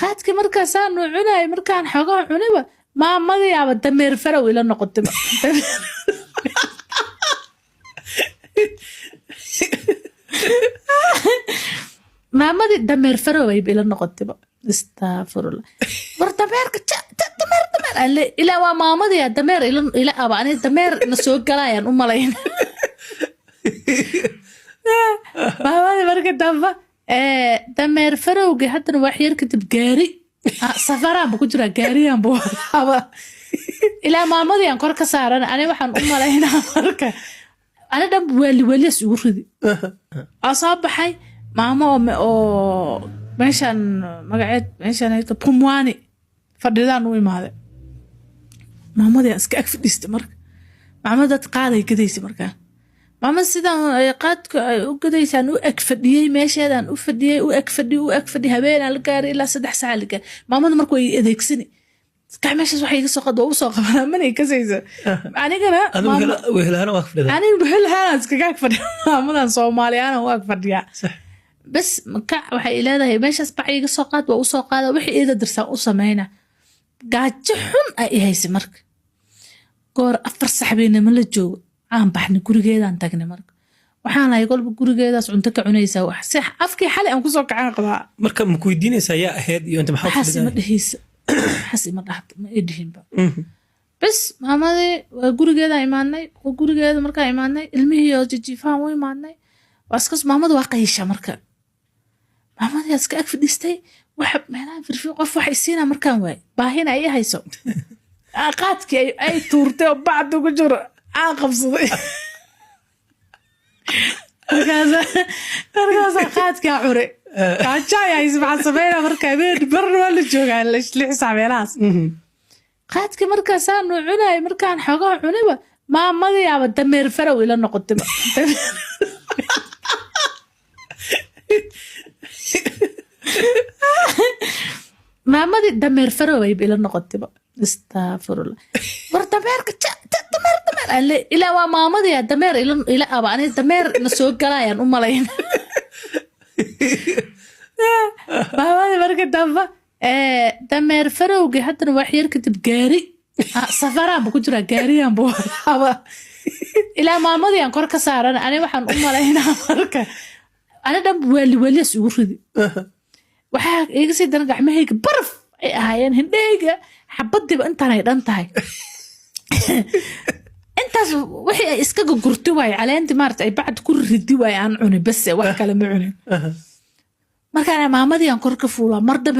قادك مركا سانو عناي مركان حقا عنبا ما مضي عبا دمير فرو إلى النقطة ما مضي دمير فرو إلى النقطة استغفر الله دمير دمير إلى ما مضي دمير إلى أبا أنا دمير نسوق كلاين ملاين ما مضي مركا دمبا دمير فرو حتى وحير كتب جاري سفران بكجرا جاريان بو إلى ما مضي أنكر كسارنا أنا وحن ملاين مركا أنا دم ولي سوري أصاب حي ماما أو ماشان مقعد ماشان هيك بومواني فردان وي ماذا ماما دي اسك اكفد استمر ماما دا تقاday gadaysi marka mama sidaan ay qaadka ay u gadaysan u agfadiyay meesheedan u agfadiyay habeen la gaar ilaa 3 saac la gaar mama markuu ay adeegsani meeshaas waxay iga soo qado u soo qabanaa manay ka saysa anigana wehelana waa fadhidaa aniga wehelana iska agfadiya mamadan Soomaaliyaana waa agfadiya بس مكع waxay leedahay meeshaas baciga soo qaad waa u soo qaada wixii ida dirsan u sameeyna gaajo xun ay haysi marka goor afar saxbeena ma la joogo aan baxna gurigeedaan tagnay marka waxaan lahayd qolba gurigeedaas cunto ka cunaysaa wax sax afkii xalay aan ku soo kacaan qabaa marka ma ku weydiinaysaa yaa ahayd iyo inta maxaa xasi ma dhahaysa xasi ma dhaxta ma idhiinba bas maamadii gurigeeda imaanay gurigeeda marka imaanay ilmihii oo jijifaan way imaanay waskas maamadu waa qaysha marka maamada iska ag fadhistay waxa meelaha firfii qof wax isiina markaan waay baahina ay hayso qaadkii ay tuurtay oo bacdu ku jiro aan qabsaday markaas qaadkii cure kaajay ay isbax sameeyna markaa bar wala joogaan la xisaabeenaas qaadkii markaas aan cunay markaan xogo cunayba maamadii aba dameer farow ila noqotay مامدي دمير فروي بإلى النقطة استغفر الله دمير إلى مامدي دمير إلى أبا أنا دمير نسوق كلاين ملاين مامدي مركا دمبا دمير فروي حتى وحير كتب جاري سفران بكجرا جاريان بو إلى مامدي أنكر كسارنا أنا وحن ملاين مركا أنا دم ولي سوري waxaa iga sii daran gacmahayga baraf ay ahaayeen hindhayga xabadiiba intaan ay dhan tahay intaas wixii ay iska gurti waay caleenti maarta ay bacd ku ridi waay aan cuni bas wax kale ma cunin markaan maamadii aan kor ka fuulaa mar dambe